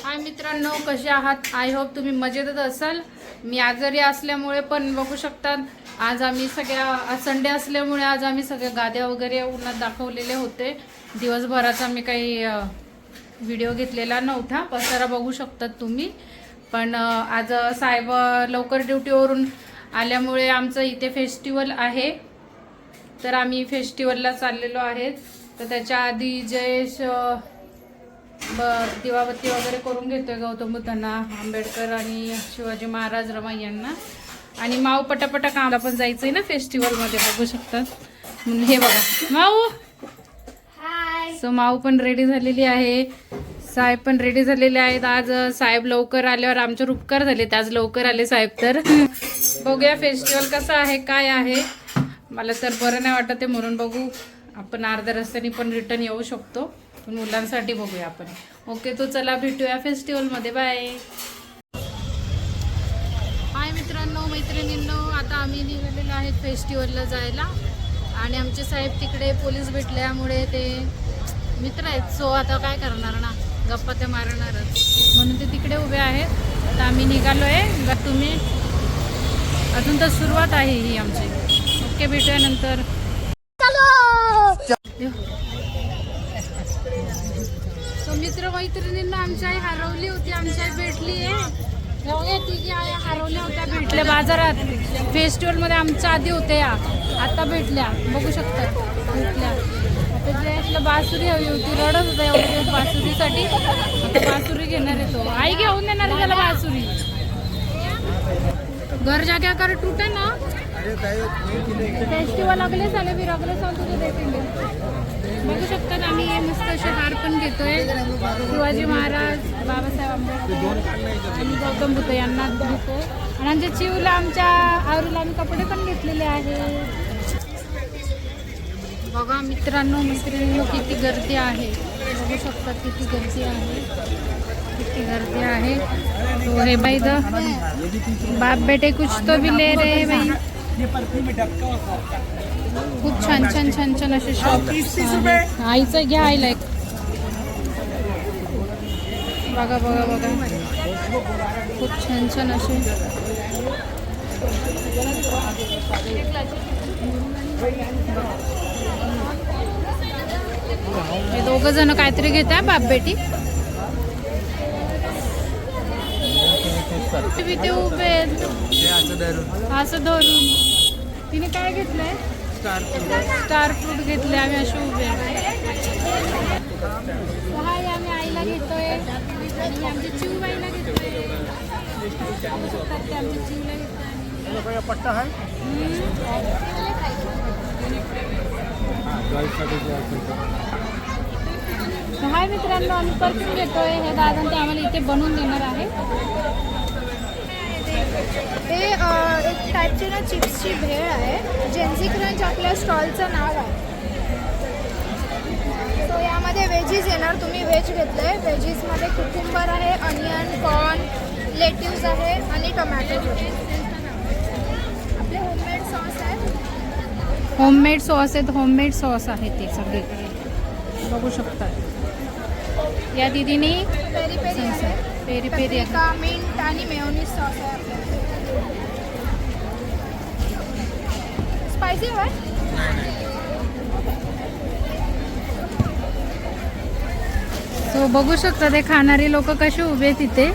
हाय मित्रांनो, कसे आहात? आय होप तुम्ही मजेतच असाल. मी आजारी असल्यामुळे पण बघू शकतात, आज आम्ही आज संडे असल्यामुळे आज आम्ही सगळ्या गाद्या वगैरे उन्हात दाखवलेले होते. दिवसभराचा मी काही व्हिडिओ घेतलेला नव्हता. पसारा बघू शकतात तुम्ही. पण आज साहेब लवकर ड्युटीवरून आल्यामुळे आमचं इथे फेस्टिवल आहे, तर आम्ही फेस्टिवलला चाललेलो आहेत. तर त्याच्या आधी जयेश दिवाबत्ती वगैरे करून घेतोय गौतम बुद्धांना, आंबेडकर आणि शिवाजी महाराज रमाई यांना. आणि माऊ पटापटा कामाला पण जायचंय ना फेस्टिवलमध्ये, बघू शकतात. म्हणून हे बघा माऊ. हाय. सो माऊ पण रेडी झालेली आहे, साहेब पण रेडी झालेले आहेत. आज साहेब लवकर आल्यावर आमचे उपकार झाले, आज लवकर आले साहेब. तर बघूया फेस्टिवल कसं आहे, काय आहे. मला तर बरं नाही वाटत आहे, म्हणून बघू आपण अर्ध्या रस्त्याने पण रिटर्न येऊ शकतो. पण मुलांसाठी बघूया आपण. ओके, तो चला भेटूया फेस्टिवलमध्ये. बाय. हाय मित्रांनो, मैत्रिणींनो, आता आम्ही निघालेलो आहेत फेस्टिवलला जायला. आणि आमचे साहेब तिकडे पोलीस भेटल्यामुळे ते मित्र आहेत, सो आता काय करणार ना, गप्पा ते मारणारच, म्हणून ते तिकडे उभे आहेत. तर आम्ही निघालो आहे. तुम्ही अजून तर सुरुवात आहे ही आमची. ओके, भेटूया नंतर. मित्र मैत्रिणींना आमची आई हरवली होती, आमची आई भेटली आहे. तिघी आई हरवल्या होत्या, भेटल्या बाजारात. फेस्टिवलमध्ये आमच्या आधी होत्या, आता भेटल्या, बघू शकता भेटल्या. आता जयेशला बासुरी हवी होती, रडत होता एवढं बासुरीसाठी. आता बासुरी घेणार आहे तो, आई घेऊन देणार आहे त्याला बासुरी. घर जाग्या कर टूटे ना, फेस्टिवल अगले साले फिर अगले साल तुझे देखेंगे. बघू शकतात आम्ही मस्त असे हार पण घेतोय. शिवाजी महाराज, बाबासाहेब आंबेडकर आणि गौतम बुद्ध यांना घेतो. आणि आमच्या चिवला, आमच्या आवरीला आम्ही कपडे पण घेतलेले आहेत. बघा मित्रांनो मैत्रिणींनो, किती गर्दी आहे, बघू शकतात किती गर्दी आहे, किती गर्दी आहे. तो हे भाई द बाप बेटे कुछ तो भी ले रहे भाई. खूप छान छान छान छान असे शॉप. आईचं घ्या, आईला एक बघा बघा बघा, खूप छान छान असे. हे दोघं जण काहीतरी घेत आहे, बाप बेटी. ते उभे असं धरून. तिने काय घेतलंय? स्टार फ्रूट घेतले. आम्ही असे उभे. हाय, आम्ही आईला घेतोय आणि आमच्या चिवबाईला घेतोय. आमच्या चिवला घेतोय. पट्टा आहे. हाय मित्रांनो, आम्ही परफ्यूम घेतोय. हे दादा ते आम्हाला इथे बनवून देणार आहे. हे एक टाईपची ना चिप्सची भेळ आहे. जेन्सी क्रंच आपल्या स्टॉलचं नाव आहे. सो यामध्ये व्हेजीज येणार. तुम्ही व्हेज घेतलं आहे. व्हेजीजमध्ये कुकुंबर आहे, अनियन, कॉर्न, लेट्यूस आहे आणि टोमॅटो. आपले होममेड सॉस आहे. होममेड सॉस आहेत, होममेड सॉस आहे ते सगळे, बघू शकता. या दीदीने पेरी पेरी आहे, पेरी पेरी का मिंट आणि मेयोनीज सॉस आहे आपल्याकडे. स्पायसी आहे. सो बघू शकता ते खाणारी लोक कशी उभे तिथे.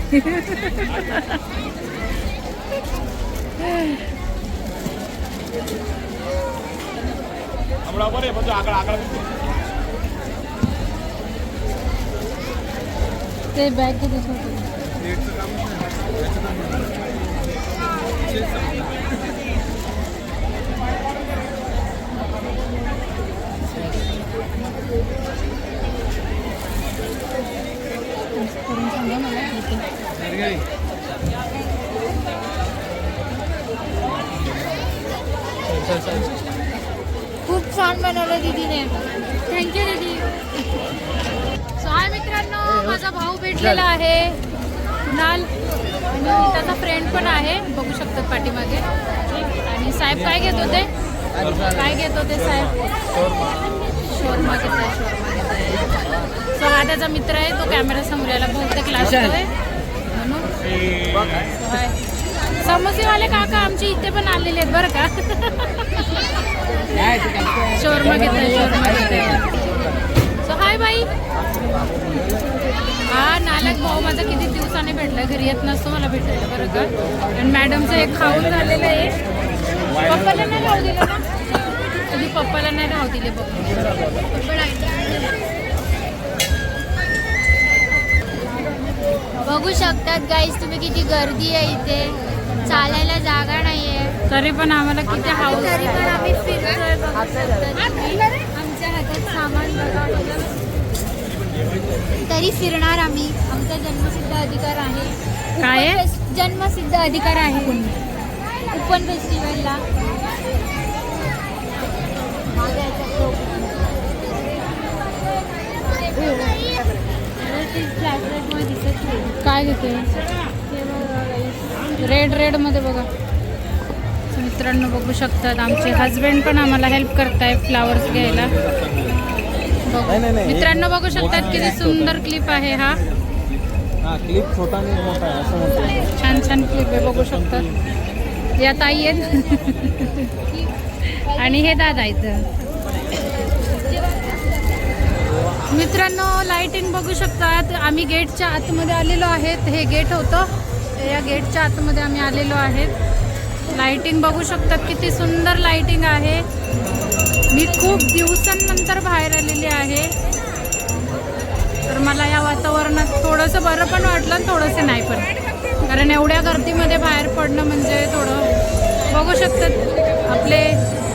ते बॅग किती छोटे. खूप छान बनवलं दीदीने. थँक्यू दीदी. सो हाय मित्रांनो, माझा भाऊ भेटलेला आहे कुणाल, आणि त्याचा फ्रेंड पण आहे, बघू शकतात पाठीमागे. आणि साहेब काय घेत होते, काय घेत होते साहेब? शोरमा घेत आहे, शोरमा घेत आहे. तो हा त्याचा मित्र आहे, तो कॅमेरा समोर यायला बहुतेक लागतोय म्हणून. हाय. समोसेवाले काका आमचे इथे पण आलेले आहेत बरं का. शोरमा घेतोय, शोरमा घेतोय. सो हाय बाई. हा नालायक भाऊ माझा किती दिवसाने भेटला, घरी येत नसतो मला भेटायला बरं का. आणि मॅडमचं एक खाऊन झालेलं आहे. पप्पाला नाही राहू दिलं ना, कधी पप्पाला नाही राहू दिले बघ. बघू शकतात गाईज तुम्ही किती गर्दी आहे इथे, चालायला जागा नाहीये. तरी पण आम्हाला किती हाऊस. तरी पण आम्ही फिरतोय, बघू शकतात तुम्ही. आमच्या हातात सामान बघा. तरी फिरणार आम्ही, आमचा जन्मसिद्ध अधिकार आहे. काय आहे? जन्मसिद्ध अधिकार आहे कुपन फेस्टिवलला. काय घेते रेड रेड मध्ये बघा. मित्रांनो बघू शकतात आमचे हजबंड पण आम्हाला हेल्प करताय फ्लावर्स घ्यायला. मित्रांनो बघू शकतात किती सुंदर क्लिप आहे हा. क्लिप छोटा आणि मोठा आहे असं म्हणतो. छान छान क्लिप आहे बघू शकतात. या ताई आहेत आणि हे दादा आहेत. मित्रांनो लाइटिंग बघू शकतात. आम्ही गेटच्या आतमध्ये आलेलो आहेत. हे गेट होतं, या गेटच्या आतमध्ये आम्ही आलेलो आहेत. लाइटिंग बघू शकतात किती सुंदर लाइटिंग आहे. मी खूप दिवसांनंतर बाहेर आलेली आहे, तर मला या वातावरणात थोडंसं बरं पण वाटलं आणि थोडंसं नाही पण, कारण एवढ्या गर्दीमध्ये बाहेर पडणं म्हणजे थोडं. बघू शकतात आपले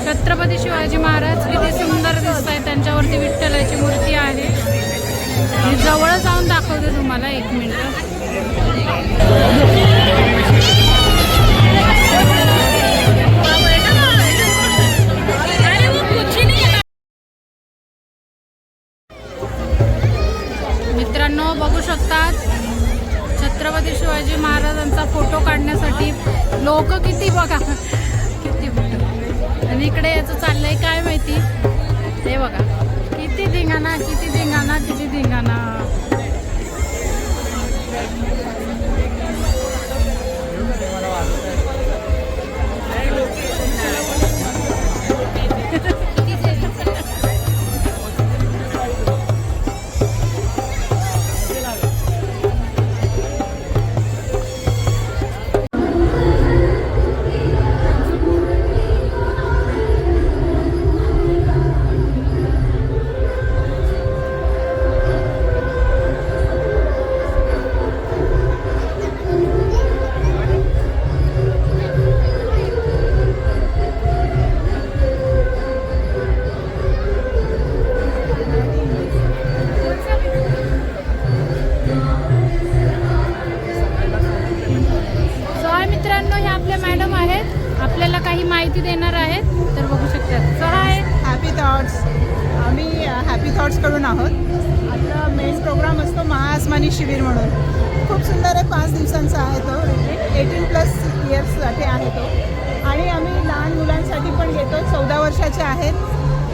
छत्रपती शिवाजी महाराज किती सुंदर दिसत आहेत. त्यांच्यावरती विठ्ठलाची मूर्ती आहे. मी जवळ जाऊन दाखवते तुम्हाला, एक मिनिट. मित्रांनो बघू शकतात छत्रपती शिवाजी महाराजांचा फोटो काढण्यासाठी लोक किती बघा किती. आणि इकडे याचं चाललंय काय माहिती, हे बघा किती धिंगाणा किती धिंगाणा किती धिंगाणा. आपल्याला काही माहिती देणार आहेत, तर बघू शकतात. So hi. Happy thoughts. आम्ही हॅपी थॉट्सकडून आहोत. आपला मेन प्रोग्राम असतो महाआसमानी शिबिर म्हणून. खूप सुंदर आहे, 5 दिवसांचा आहे तो. 18+ इयर्ससाठी आहे तो. आणि आम्ही लहान मुलांसाठी पण घेतो. 14 वर्षाचे आहेत,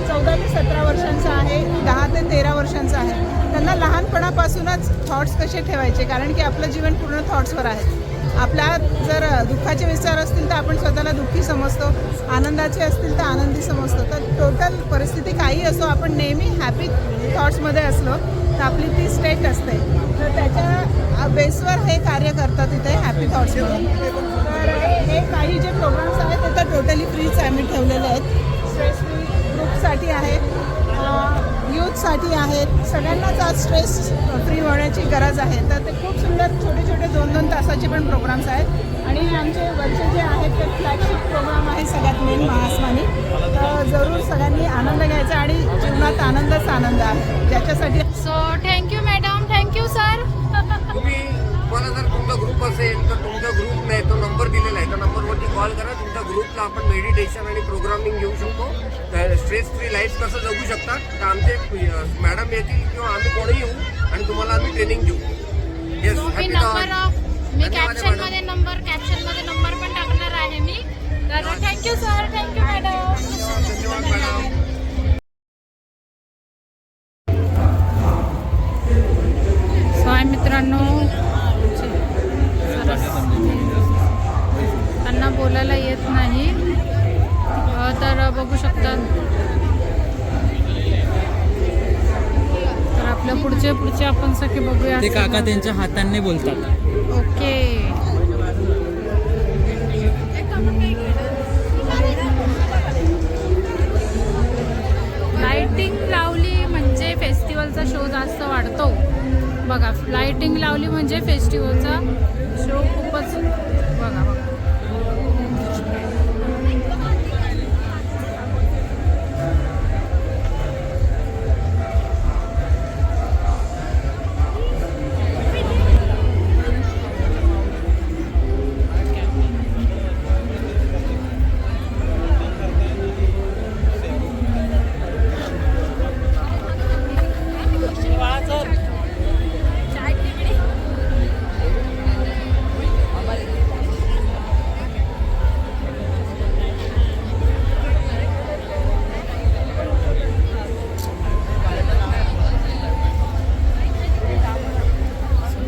14 ते 17 वर्षांचा आहे, 10 ते 13 वर्षांचा आहे. त्यांना लहानपणापासूनच थॉट्स कसे ठेवायचे, कारण की आपलं जीवन पूर्ण थॉट्सवर आहे. आपल्या जर दुःखाचे विचार असतील तर आपण स्वतःला दुःखी समजतो, आनंदाचे असतील तर आनंदी समजतो. तर टोटल परिस्थिती काही असो, आपण नेहमी हॅपी थॉट्समध्ये असलो तर आपली ती स्टेट असते. तर त्याच्या बेसवर हे कार्य करतात इथे हॅपी थॉट्स म्हणून. तर हे काही जे प्रोग्राम्स आहेत ते तर टोटली फ्रीच आम्ही ठेवलेले आहेत. स्ट्रेस फ्री ग्रुपसाठी आहेत, यूथसाठी आहेत, सगळ्यांनाच आज स्ट्रेस फ्री होण्याची गरज आहे. तर ते खूप सुंदर छोटे छोटे 2-2 तासाचे पण प्रोग्राम्स आहेत. आणि आमचे वरचे जे आहेत ते फ्लॅगशिप प्रोग्राम आहे सगळ्यात मेन महाआसमानी. तर जरूर सगळ्यांनी आनंद घ्यायचा आणि जीवनात आनंदच आनंद आहे ज्याच्यासाठी. So thank you madam, thank you sir. तुम्ही तुम्हाला जर तुमचा ग्रुप असेल तर तुमचा ग्रुप नाही, तो नंबर दिलेला आहे, त्या नंबरवरती कॉल करा. तुमच्या ग्रुपला आपण मेडिटेशन आणि प्रोग्रामिंग घेऊ शकतो. स्ट्रेस फ्री लाईफ कसं जगू शकतात तर आमचे मॅडम येतील किंवा आम्ही कोणी येऊ आणि तुम्हाला आम्ही ट्रेनिंग देऊ. येस, मी कॅप्शनमध्ये नंबर पण टाकणार आहे मी. तर थँक्यू सर, थँक्यू मॅडम. धन्यवाद मॅडम. मित्रांनो त्यांना बोलायला येत नाही तर बघू शकतात. तर आपल्या पुढचे आपण सगळे बघूया. ते काका त्यांच्या हातांनी बोलतात. ओके. लाइटिंग लावली म्हणजे फेस्टिवलचा शो जास्त वाढतो बघा. लाइटिंग लावली म्हणजे फेस्टिवलचा शो खूपच बघा.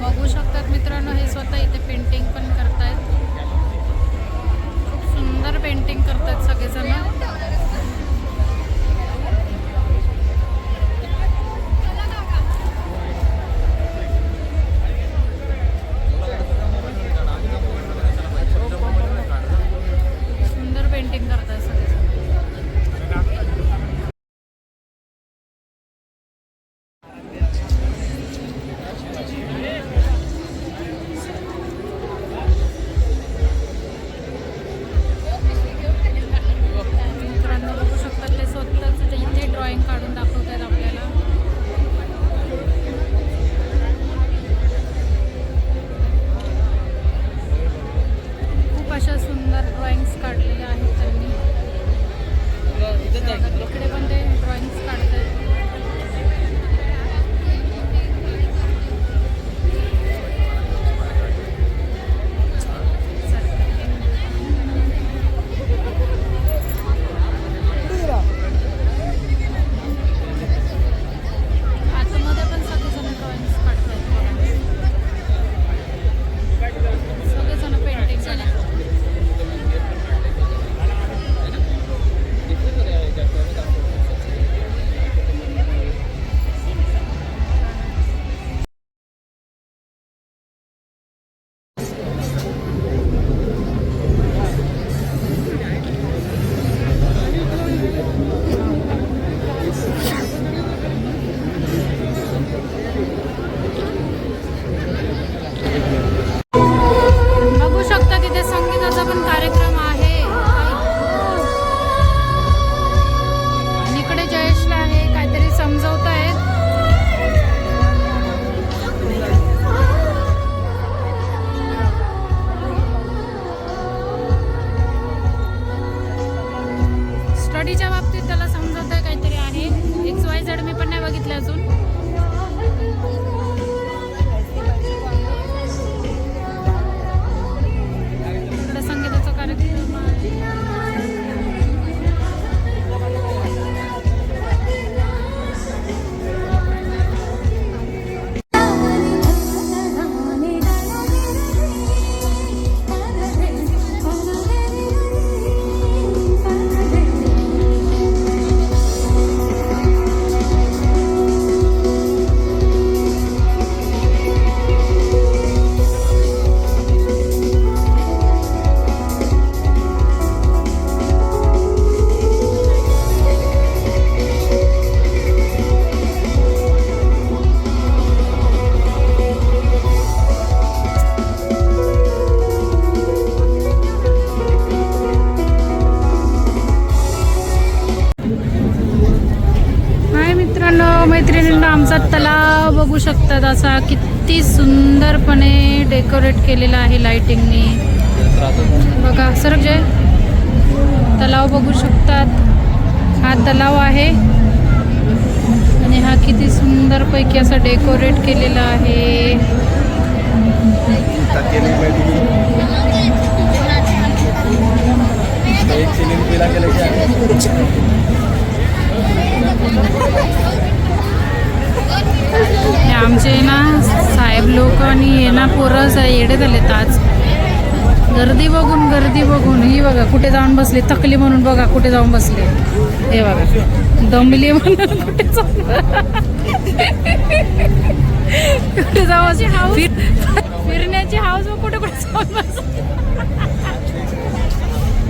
बघू शकतात मित्रांनो, हे स्वतः इथे पेंटिंग पण करतायत. खूप सुंदर पेंटिंग करतात सगळेजण. सुंदर पेंटिंग करतात सगळेजण. मित्रांनो बघू शकतात ते स्वतःच इथे ड्रॉइंग काढून दाखवत आहेत आपल्याला. खूप अशा सुंदर ड्रॉइंग्स काढलेल्या आहेत त्यांनी. इकडे पण ते ड्रॉइंग्स काढत आहेत. आतमध्ये पण सगळेजण ड्रॉइंग्स काढतात सगळेजण पेंटिंग करतात. बघू शकता तिथे संगीताचा पण कार्यक्रम आहे. आणि इकडे जयेशला आहे काहीतरी समजवत आहेत. स्टडीच्या बाबतीत त्याला समजवत आहे काहीतरी आहे. XYZ मी पण नाही बघितलं अजून. इकडे संगीताचा कार्यक्रम आहे. मैत्रिणींना आमचा तलाव बघू शकतात. असा किती सुंदरपणे डेकोरेट केलेला आहे लाइटिंगनी. बघा सरक जय तलाव बघू शकतात. हा तलाव आहे आणि हा किती सुंदरपैकी असा डेकोरेट केलेला आहे. हे आमचे ना साहेब साहेब लोक आणि हे ना पोरं येडे झालेत आज. गर्दी बघून ही बघा कुठे जाऊन बसले, थकली म्हणून बघा कुठे जाऊन बसले. हे बघा दमली म्हणून कुठे जाऊन फिरण्याची हाऊस मग कुठे जाऊन बस.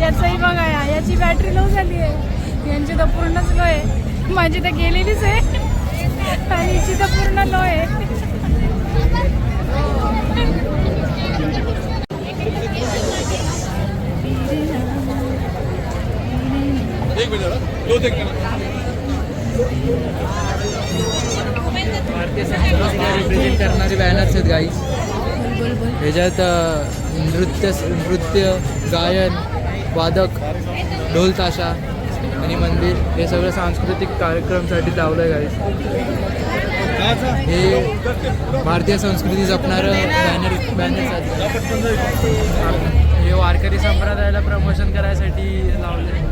याचंही बघा, याची बॅटरी लो झाली आहे, यांची तर पूर्णच लो आहे. माझी तर गेलेलीच आहे आणि हिची तर पूर्ण लो आहे. भारतीय संस्कृतीला रिप्रेझेंट करणारे बॅनर्स आहेत गाईज. ह्याच्यात नृत्य, गायन, वादक, ढोल ताशा आणि मंदिर हे सगळं सांस्कृतिक कार्यक्रमसाठी लावलं आहे गाईज. हे भारतीय संस्कृती जपणारं बॅनर्स आहेत. हे वारकरी संप्रदायाला प्रमोशन करायसाठी लावले.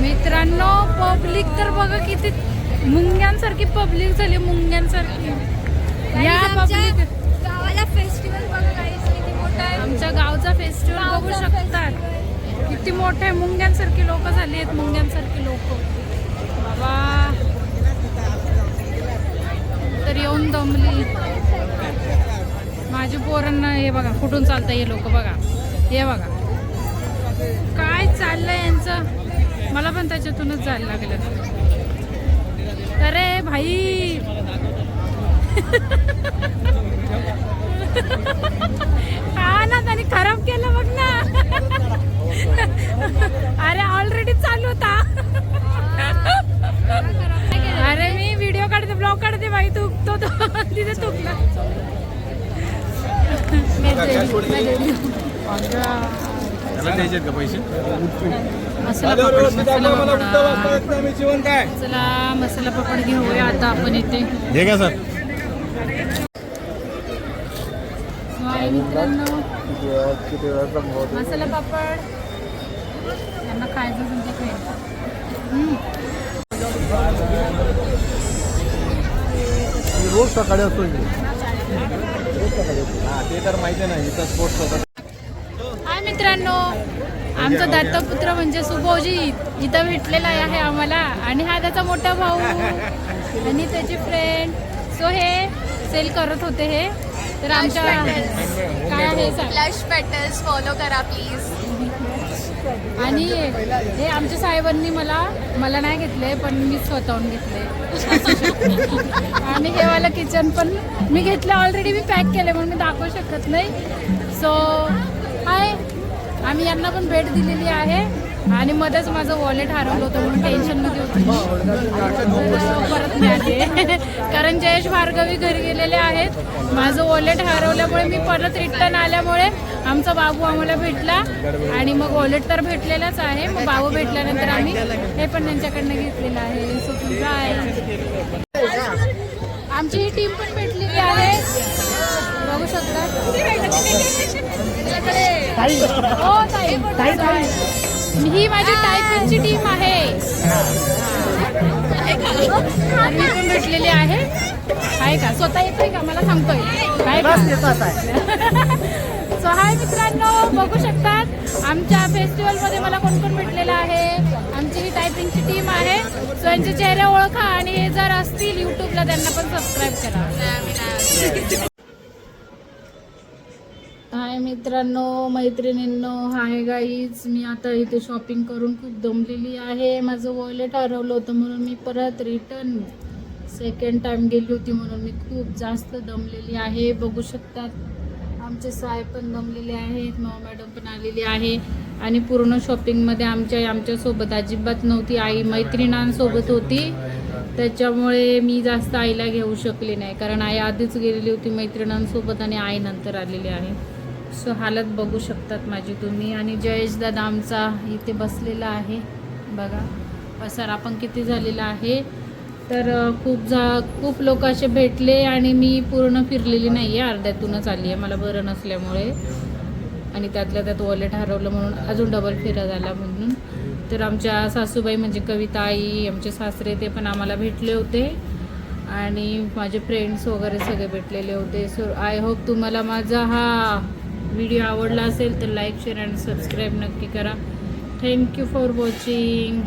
मित्रांनो पब्लिक तर बघा किती मुंग्यांसारखी पब्लिक झाली, मुंग्यांसारखी. या पब्लिक गावाला फेस्टिवल बघा guys, किती मोठा आहे. आमच्या गावचा फेस्टिवल बघू शकतात, किती मोठे मुंग्यांसारखी लोक झाली आहेत, मुंग्यांसारखी लोक बाबा. तर येऊन दमली माझी पोरांना. हे बघा कुठून चालतं हे लोक बघा, हे बघा काय चाललंय यांचं. मला पण त्याच्यातूनच जायला लागलं. अरे भाई हा ना, त्याने खराब केलं बघ ना. अरे ऑलरेडी चालू होता. अरे मी व्हिडिओ काढते, ब्लॉग काढते भाई, तू तो तिथे तुकला. मसाला पापड घेऊया आता आपण इथे. मित्रांनो मसाला पापड यांना खायचं असेल ते खायचं. रोज सकाळी असतो ते तर माहिती नाही. इथं स्पोर्ट्स होता. हाय मित्रांनो, आमचा दत्तपुत्र म्हणजे सुभोजी इथं भेटलेला आहे आम्हाला. आणि हा त्याचा मोठा भाऊ आणि त्याची फ्रेंड. सो हे सेल करत होते हे. तर आमच्या काय आहे फ्लॅश पेटल्स फॉलो करा प्लीज. आणि हे आमच्या साहेबांनी मला नाही घेतले, पण मी स्वतःहून घेतले. आणि हे वाला किचन पण मी घेतलं ऑलरेडी, मी पॅक केले म्हणून मी दाखवू शकत नाही. सो हाय, आम्ही यांना पण भेट दिलेली आहे. आणि मध्येच माझं वॉलेट हरवलं होतं म्हणून टेन्शनमध्ये होती. परत मिळाले कारण जयेश भार्गवी घरी गेलेले आहेत. माझं वॉलेट हरवल्यामुळे मी परत रिटर्न आल्यामुळे आमचा बाबू आम्हाला भेटला. आणि मग वॉलेट तर भेटलेलाच आहे. मग बाबू भेटल्यानंतर आम्ही हे पण त्यांच्याकडनं घेतलेलं आहे. So bye. आमची ही टीम पण भेटलेली आहे, बघू शकता. हो ताई, ही माझी टायपिंगची टीम आहे. मी पण भेटलेली आहे. का स्वतः येतोय का मला सांगतोय काय का. सो हाय मित्रांनो, बघू शकतात आमच्या फेस्टिवलमध्ये मला कोण कोण भेटलेलं आहे. आमची ही टायपिंगची टीम आहे. सो यांचे चेहरे ओळखा आणि हे जर असतील यूट्यूबला त्यांना पण सबस्क्राईब करा. हाय मित्रांनो, मैत्रिणींनो, हाय गाईज. मी आता इथे शॉपिंग करून खूप दमलेली आहे. माझं वॉलेट हरवलं होतं म्हणून मी परत रिटर्न सेकंड टाइम गेली होती म्हणून मी खूप जास्त दमलेली आहे. बघू शकतात आमचे साहेब पण दमलेले आहेत, मॅडम पण आलेली आहे. आणि पूर्ण शॉपिंगमध्ये आमच्यासोबत अजिबात नव्हती. आई मैत्रिणींसोबत होती, त्याच्यामुळे मी जास्त आईला घेऊ शकले नाही. कारण आई आधीच गेलेली होती मैत्रिणींसोबत आणि आई नंतर आलेली आहे. सो हालत बघू शकतात माझी तुम्ही. आणि जयेश दादा आमचा इथे बसलेला आहे बघा. पसारा पण किती झालेला आहे. तर खूप लोक असे भेटले आणि मी पूर्ण फिरलेली नाही आहे, अर्ध्यातूनच आली आहे मला बरं नसल्यामुळे. आणि त्यातल्या त्यात वॉलेट हरवलं म्हणून अजून डबल फिरा झाला म्हणून. तर आमच्या सासूबाई म्हणजे कविता आई, आमचे सासरे ते पण आम्हाला भेटले होते आणि माझे फ्रेंड्स वगैरे सगळे भेटलेले होते. सो आय होप तुम्हाला माझा हा व्हिडिओ आवडला असेल तर लाईक शेअर आणि सबस्क्राईब नक्की करा. Thank you for watching.